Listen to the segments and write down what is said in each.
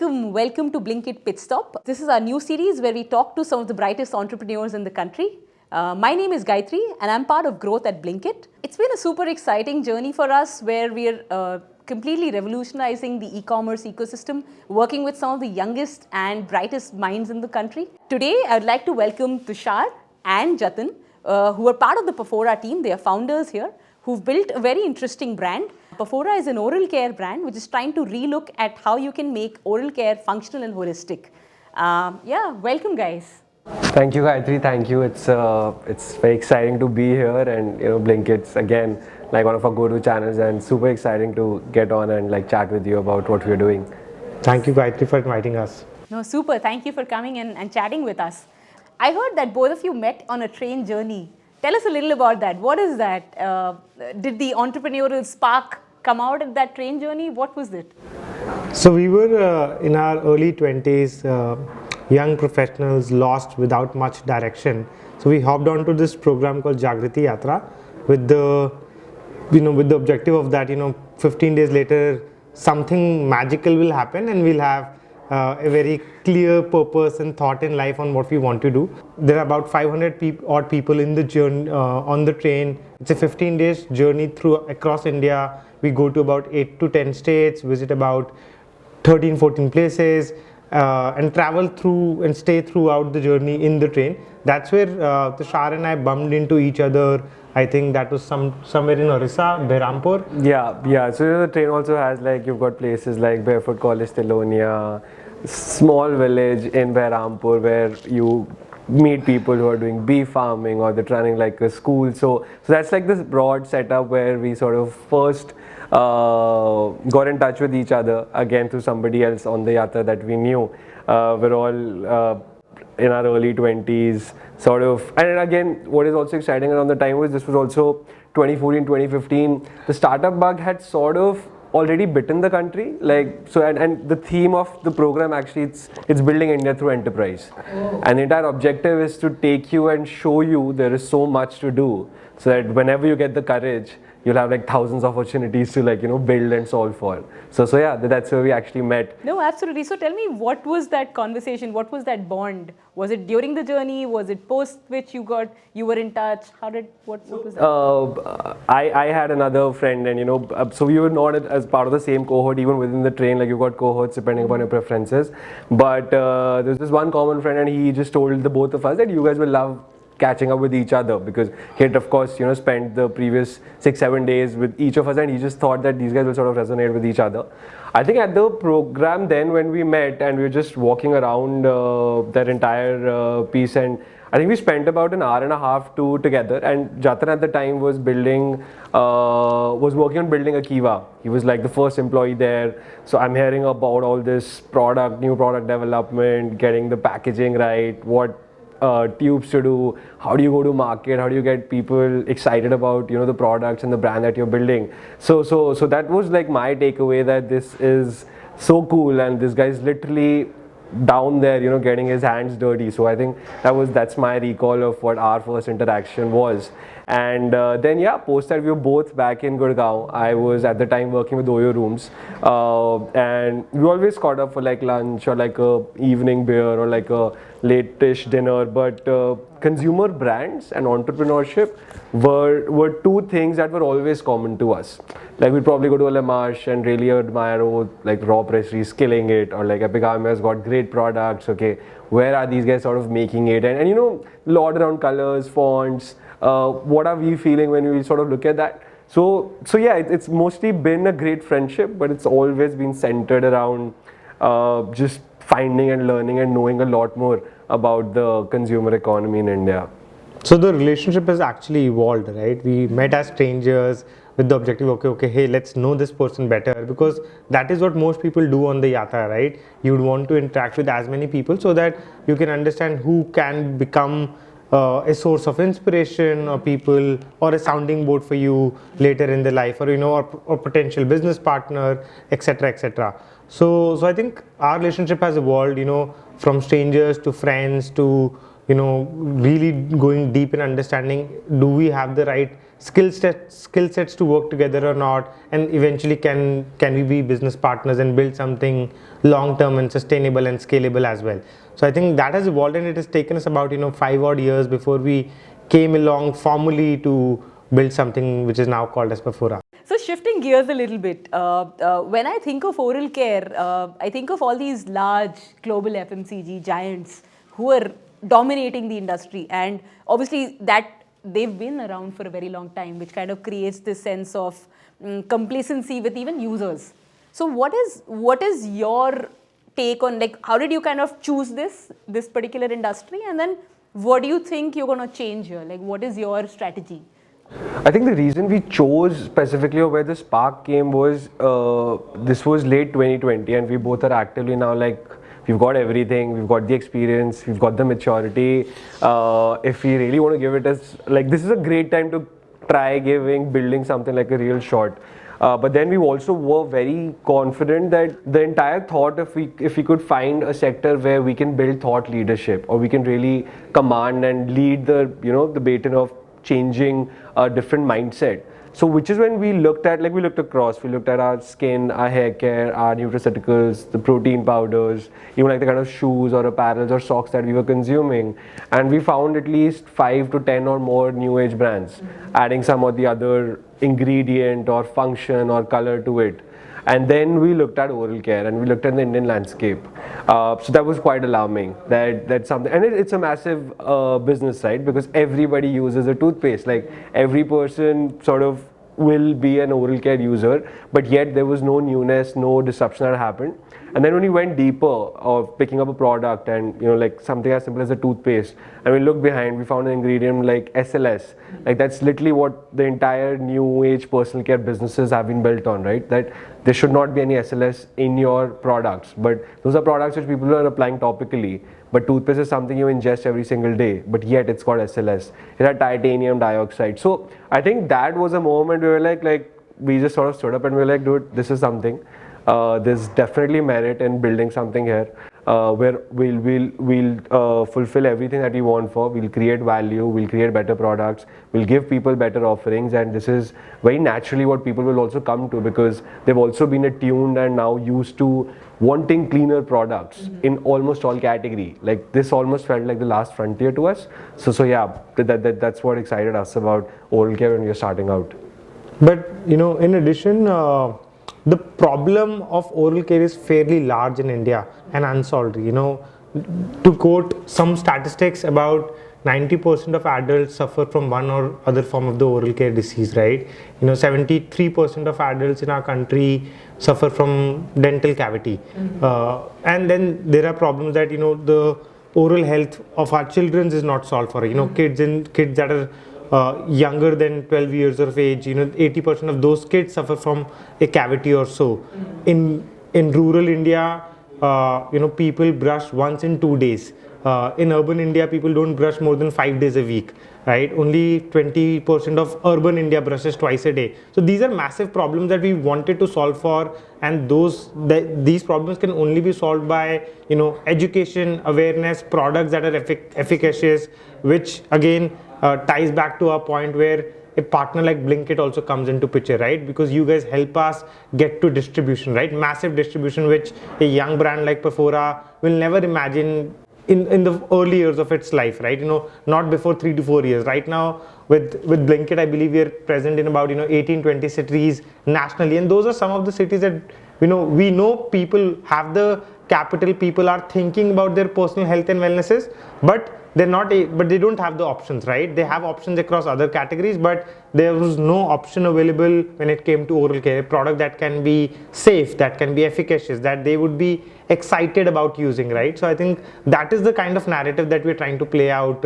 welcome to Blinkit Pitstop. This is our new series where we talk to some of the brightest entrepreneurs in the country. My name is Gayatri and I'm part of growth at Blinkit. It's been a super exciting journey for us where we're completely revolutionizing the e-commerce ecosystem, working with some of the youngest and brightest minds in the country. Today, I'd like to welcome Tushar and Jatan, who are part of the Perfora team. They are founders here, who've built a very interesting brand. Perfora is an oral care brand which is trying to relook at how you can make oral care functional and holistic. Welcome guys. Thank you, Gayatri. Thank you. It's very exciting to be here, and Blinkit's again like one of our go-to channels, and super exciting to get on and like chat with you about what we're doing. Thank you, Gayatri, for inviting us. No, super. Thank you for coming and chatting with us. I heard that both of you met on a train journey. Tell us a little about that. What is that? Did the entrepreneurial spark come out at that train journey? What was it? So we were in our early 20s, young professionals lost without much direction. So we hopped onto this program called Jagriti Yatra with the objective of that 15 days later something magical will happen and we'll have a very clear purpose and thought in life on what we want to do. There are about 500 odd people in the journey on the train. It's a 15 days journey across India. We go to about 8 to 10 states, visit about 13-14 places, and travel through and stay throughout the journey in the train. That's where Tushar and I bumped into each other. I think that was somewhere in Orissa, Behrampur. Yeah. So the train also has you've got places like Barefoot College, Telonia, small village in Behrampur where you meet people who are doing bee farming or they're running like a school. So that's like this broad setup where we sort of first got in touch with each other again through somebody else on the yatra that we knew. We're all in our early 20s sort of, and again what is also exciting around the time was this was also 2014, 2015. The startup bug had sort of already bitten the country, and the theme of the program actually it's building India through enterprise. And the entire objective is to take you and show you there is so much to do, so that whenever you get the courage you'll have thousands of opportunities to build and solve for. So that's where we actually met. No, absolutely. So tell me, what was that conversation? What was that bond? Was it during the journey? Was it post which you were in touch? What was that? I had another friend, and so we were not as part of the same cohort even within the train. You've got cohorts depending upon your preferences. But there's this one common friend, and he just told the both of us that you guys will love catching up with each other, because he had of course spent the previous 6-7 days with each of us, and he just thought that these guys will sort of resonate with each other. I think at the program then when we met and we were just walking around that entire piece, and I think we spent about an hour and a half together, and Jatan at the time was working on building a Kiva. He was the first employee there. So I'm hearing about all this new product development, getting the packaging right, what tubes to do, how do you go to market, how do you get people excited about the products and the brand that you're building. So that was my takeaway, that this is so cool and this guy's literally down there getting his hands dirty. So I think that's my recall of what our first interaction was. And then post that we were both back in Gurgaon. I was at the time working with Oyo Rooms, and we always caught up for lunch or a evening beer or a late-ish dinner. But consumer brands and entrepreneurship were two things that were always common to us. We'd probably go to a La Marche and really admire Raw Pressery is killing it, or Epigame has got great products. Okay, where are these guys sort of making it? And a lot around colors, fonts. What are we feeling when we sort of look at that? So it's mostly been a great friendship, but it's always been centered around just finding and learning and knowing a lot more about the consumer economy in India. So the relationship has actually evolved, right? We met as strangers with the objective, okay, hey, let's know this person better, because that is what most people do on the yatra, right? You would want to interact with as many people so that you can understand who can become a source of inspiration or people, or a sounding board for you later in the life, or or potential business partner, etc., etc. So I think our relationship has evolved, from strangers to friends to really going deep in understanding, do we have the right skill sets to work together or not, and eventually can we be business partners and build something long term and sustainable and scalable as well. So I think that has evolved, and it has taken us about 5 odd years before we came along formally to build something which is now called as Perfora. So shifting gears a little bit, when I think of oral care, I think of all these large global FMCG giants who are dominating the industry, and obviously that they've been around for a very long time, which kind of creates this sense of complacency with even users. So what is your take on, like, how did you kind of choose this particular industry, and then what do you think you're going to change here? Like, what is your strategy? I think the reason we chose specifically, or where the spark came, was this was late 2020, and we both are actively now, like, we've got everything, we've got the experience, we've got the maturity. If we really want to give it as, like, this is a great time to try building something like a real shot. But then we also were very confident that the entire thought, if we could find a sector where we can build thought leadership, or we can really command and lead the the baton of changing a different mindset. So which is when we looked at, we looked across, we looked at our skin, our hair care, our nutraceuticals, the protein powders, even like the kind of shoes or apparels or socks that we were consuming. And we found at least 5 to 10 or more new age brands, adding some of the other ingredient or function or color to it. And then we looked at oral care, and we looked at the Indian landscape. So that was quite alarming. That's something, and it's a massive business, right? Because everybody uses a toothpaste. Like, every person sort of will be an oral care user, but yet there was no newness, no disruption that happened. And then when we went deeper of picking up a product, and like something as simple as a toothpaste, and we looked behind, we found an ingredient like SLS. Like, that's literally what the entire new age personal care businesses have been built on, right? That there should not be any SLS in your products, but those are products which people are applying topically. But toothpaste is something you ingest every single day, but yet it's got SLS. It had titanium dioxide. So I think that was a moment where we just sort of stood up and we were like, dude, this is something. There's definitely merit in building something here, where we'll fulfill everything that we want for. We'll create value, we'll create better products, we'll give people better offerings, and this is very naturally what people will also come to, because they've also been attuned and now used to wanting cleaner products in almost all category. Like, this almost felt like the last frontier to us. So yeah, that's what excited us about oral care when we were starting out. But in addition, the problem of oral care is fairly large in India and unsolved. To quote some statistics, about 90% of adults suffer from one or other form of the oral care disease, right? 73% of adults in our country suffer from dental cavity. And then there are problems that, the oral health of our children is not solved for. Kids that are younger than 12 years of age, 80% of those kids suffer from a cavity or so. In rural India, people brush once in 2 days. In urban India, people don't brush more than 5 days a week, right? Only 20% of urban India brushes twice a day. So these are massive problems that we wanted to solve for, and these problems can only be solved by education, awareness, products that are efficacious, which again ties back to our point where a partner like Blinkit also comes into picture, right? Because you guys help us get to distribution, right? Massive distribution, which a young brand like Perfora will never imagine in the early years of its life, right? Not before 3 to 4 years. Right now, with Blinkit, I believe we are present in about 18, 20 cities nationally, and those are some of the cities that we know people have the capital, people are thinking about their personal health and wellnesses, but they don't have the options, right? They have options across other categories, but there was no option available when it came to oral care, a product that can be safe, that can be efficacious, that they would be excited about using, right? So I think that is the kind of narrative that we're trying to play out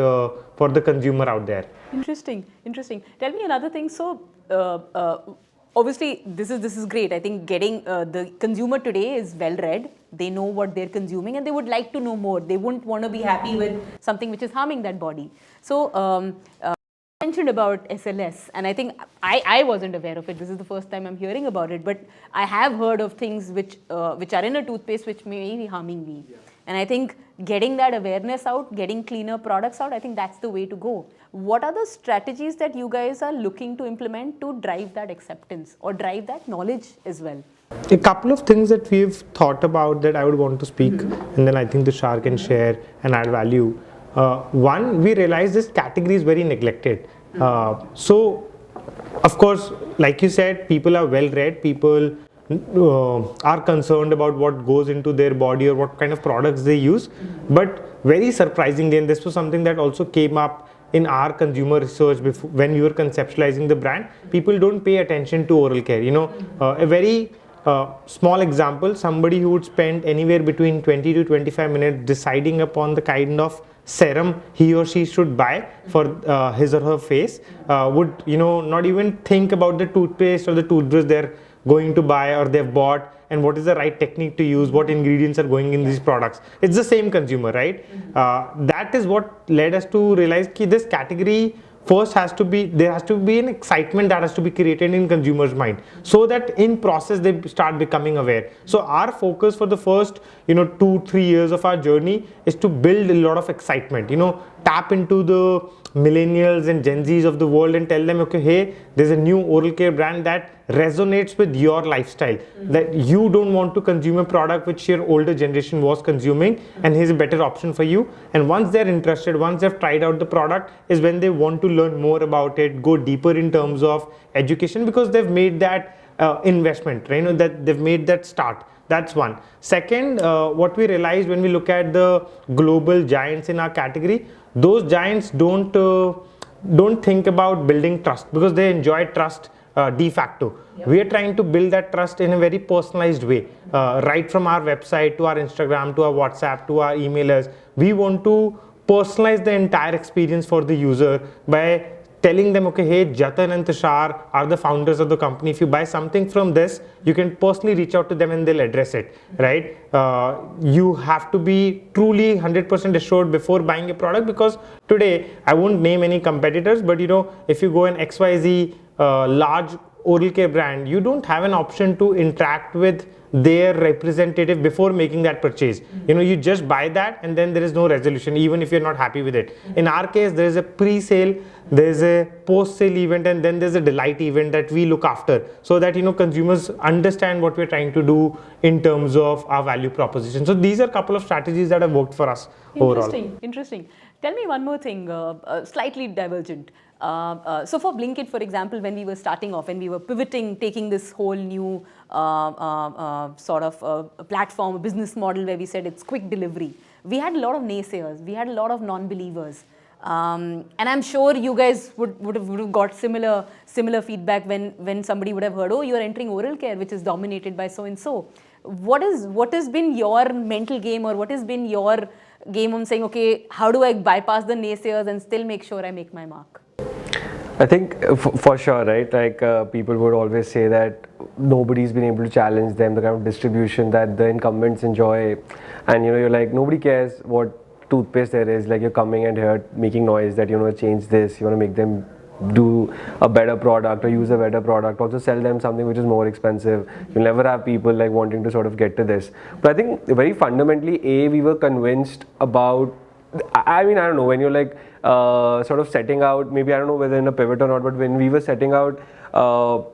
for the consumer out there. Interesting. Tell me another thing. So obviously this is great. I think getting the consumer today is well read. They know what they're consuming, and they would like to know more. They wouldn't want to be happy with something which is harming that body. So you mentioned about SLS, and I think I wasn't aware of it. This is the first time I'm hearing about it, but I have heard of things which are in a toothpaste which may be harming me. Yeah. And I think getting that awareness out, getting cleaner products out, I think that's the way to go. What are the strategies that you guys are looking to implement to drive that acceptance or drive that knowledge as well? A couple of things that we've thought about that I would want to speak, and then I think Tushar can share and add value. One, we realize this category is very neglected. So, of course, like you said, people are well read, people are concerned about what goes into their body or what kind of products they use. But very surprisingly, and this was something that also came up in our consumer research before, when we were conceptualizing the brand, people don't pay attention to oral care. You know, a very small example, somebody who would spend anywhere between 20 to 25 minutes deciding upon the kind of serum he or she should buy for his or her face would, you know, not even think about the toothpaste or the toothbrush they're going to buy or they've bought, and what is the right technique to use, what ingredients are going in these products. It's the same consumer, right? That is what led us to realize that this category first there has to be an excitement that has to be created in consumers' mind, so that in process they start becoming aware. So our focus for the first 2-3 years of our journey is to build a lot of excitement, tap into the millennials and Gen Zs of the world and tell them, okay, hey, there's a new oral care brand that resonates with your lifestyle, that you don't want to consume a product which your older generation was consuming, and here's a better option for you. And once they're interested, once they've tried out the product, is when they want to learn more about it, go deeper in terms of education, because they've made that investment, right? That they've made that start. That's one. Second, what we realized when we look at the global giants in our category, those giants don't think about building trust, because they enjoy trust de facto. Yep. We are trying to build that trust in a very personalized way, right from our website to our Instagram to our WhatsApp to our emailers. We want to personalize the entire experience for the user by telling them, okay, hey, Jatan and Tushar are the founders of the company. If you buy something from this, you can personally reach out to them and they'll address it, right? You have to be truly 100% assured before buying a product, because today, I won't name any competitors, but if you go an XYZ large oral care brand, you don't have an option to interact with their representative before making that purchase. You just buy that and then there is no resolution, even if you're not happy with it. In our case, there is a pre-sale, there is a post-sale event, and then there's a delight event that we look after, so that consumers understand what we're trying to do in terms of our value proposition. So these are a couple of strategies that have worked for us overall. Interesting. Tell me one more thing, slightly divergent. So for Blinkit, for example, when we were starting off, when we were pivoting, taking this whole new sort of platform, a business model where we said it's quick delivery, we had a lot of naysayers, we had a lot of non-believers. And I'm sure you guys would have got similar feedback when somebody would have heard, oh, you're entering oral care, which is dominated by so-and-so. What has been your mental game, or what has been your game on saying, okay, how do I bypass the naysayers and still make sure I make my mark? I think for sure, right? Like people would always say that nobody's been able to challenge them, the kind of distribution that the incumbents enjoy. And you're like, nobody cares what toothpaste there is. Like, you're coming and here making noise that change this, you want to make them do a better product or use a better product, also sell them something which is more expensive. You'll never have people like wanting to sort of get to this. But I think very fundamentally, we were convinced about, I mean, I don't know, when you're like sort of setting out, maybe I don't know whether in a pivot or not, but when we were setting out,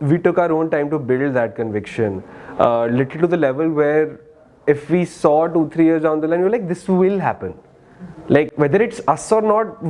we took our own time to build that conviction, little to the level where if we saw 2-3 years down the line, we were like, this will happen. Like, whether it's us or not,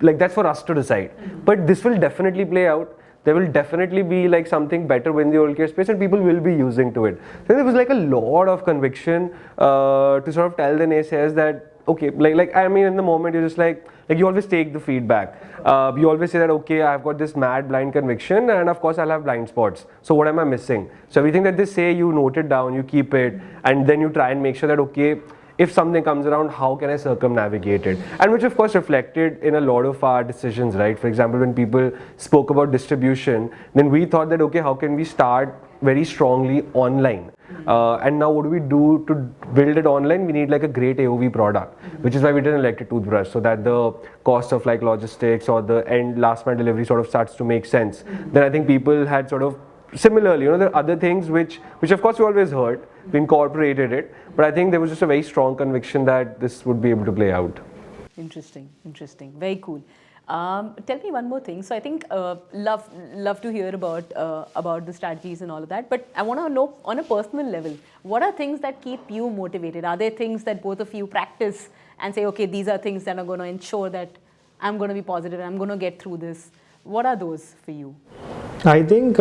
that's for us to decide. But this will definitely play out. There will definitely be like something better within the oral care space, and people will be using to it. So there was like a lot of conviction to sort of tell the naysayers that, okay, I mean, in the moment you're just like you always take the feedback. You always say that, okay, I've got this mad blind conviction, and of course I'll have blind spots. So what am I missing? So everything that they say, you note it down, you keep it, and then you try and make sure that, okay, if something comes around, how can I circumnavigate it? And which of course reflected in a lot of our decisions, right? For example, when people spoke about distribution, then we thought that, okay, how can we start very strongly online? And now what do we do to build it online? We need like a great AOV product, which is why we did an electric toothbrush, so that the cost of like logistics or the end last mile delivery sort of starts to make sense. Then I think people had sort of similarly, there are other things which of course we always heard, we incorporated it. But I think there was just a very strong conviction that this would be able to play out. Interesting, interesting. Very cool. Tell me one more thing. So I think love to hear about the strategies and all of that. But I want to know on a personal level, what are things that keep you motivated? Are there things that both of you practice and say, okay, these are things that are going to ensure that I'm going to be positive, I'm going to get through this? What are those for you? I think,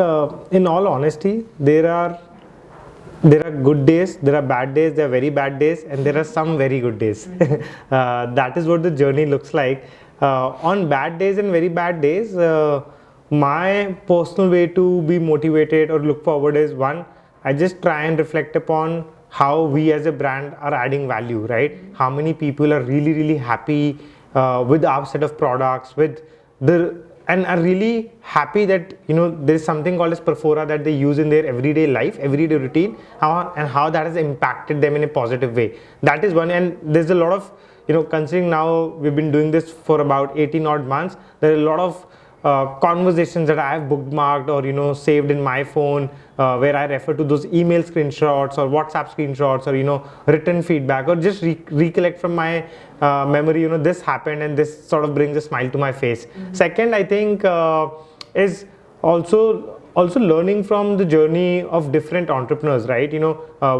in all honesty, there are good days, there are bad days, there are very bad days, and there are some very good days. That is what the journey looks like. On bad days and very bad days, my personal way to be motivated or look forward is, one, I just try and reflect upon how we as a brand are adding value, right? How many people are really, really happy with our set of products, and are really happy that there is something called as Perfora that they use in their everyday life, everyday routine, and how that has impacted them in a positive way. That is one, and there's a lot of considering now we've been doing this for about 18 odd months, there are a lot of conversations that I have bookmarked or saved in my phone, where I refer to those email screenshots or WhatsApp screenshots or written feedback, or just recollect from my memory, this happened and this sort of brings a smile to my face. Second, I think is also learning from the journey of different entrepreneurs, right?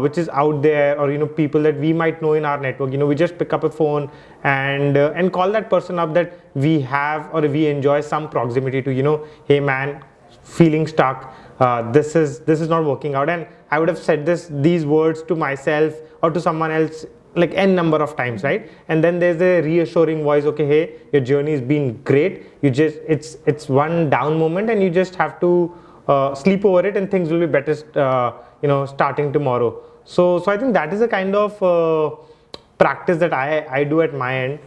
Which is out there, or people that we might know in our network. We just pick up a phone and call that person up that we have or we enjoy some proximity to. Hey man, feeling stuck. This is not working out, and I would have said these words to myself or to someone else like n number of times, right? And then there's a reassuring voice. Okay, hey, your journey has been great. It's one down moment, and you just have to sleep over it, and things will be better starting tomorrow. So I think that is a kind of practice that I do at my end.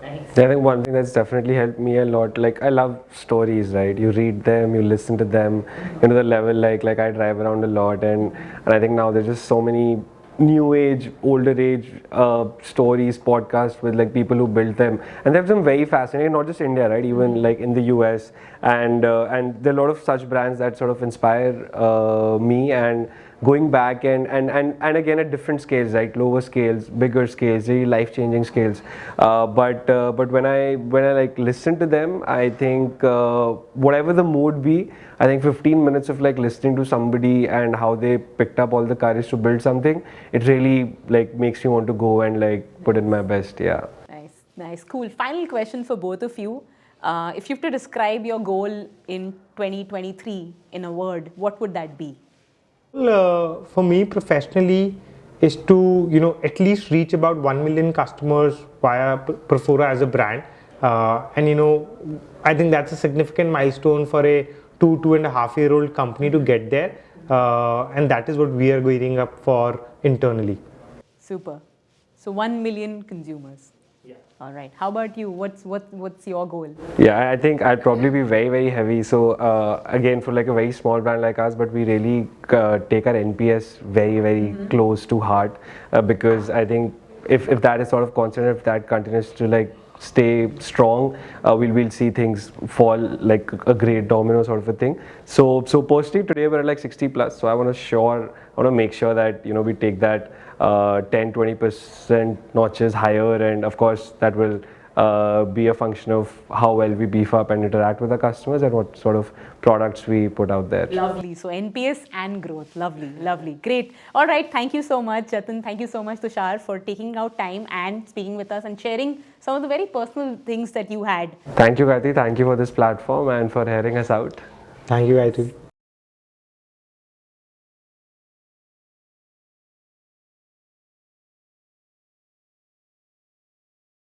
I think one thing that's definitely helped me a lot, like I love stories, right? You read them, you listen to them, the level like I drive around a lot, and I think now there's just so many new age, older age stories, podcasts with like people who built them, and they have some very fascinating, not just India, right? Even like in the US, and there are a lot of such brands that sort of inspire me, and going back and again at different scales, right? Lower scales, bigger scales, really life-changing scales. But when I like listen to them, I think whatever the mood be, I think 15 minutes of like listening to somebody and how they picked up all the courage to build something, it really like makes me want to go and like put in my best. Yeah. Nice, cool. Final question for both of you. If you have to describe your goal in 2023 in a word, what would that be? Well, for me professionally is to at least reach about 1 million customers via Perfora as a brand, and I think that's a significant milestone for a 2.5-year-old company to get there, and that is what we are gearing up for internally. Super. So 1 million consumers. Yeah. All right. How about you? What's your goal? Yeah, I think I'd probably be very, very heavy. So again, for like a very small brand like us, but we really take our NPS very, very close to heart, because I think if that is sort of constant, if that continues to like stay strong, we'll see things fall like a great domino sort of a thing. So personally today we're at like 60 plus. So I want to make sure that we take that 10-20% notches higher, and of course that will be a function of how well we beef up and interact with our customers and what sort of products we put out there. Lovely. So NPS and growth. Lovely. Great. All right. Thank you so much, Jatan. Thank you so much, Tushar, for taking out time and speaking with us and sharing some of the very personal things that you had. Thank you, Gayatri. Thank you for this platform and for hearing us out. Thank you, Gayatri.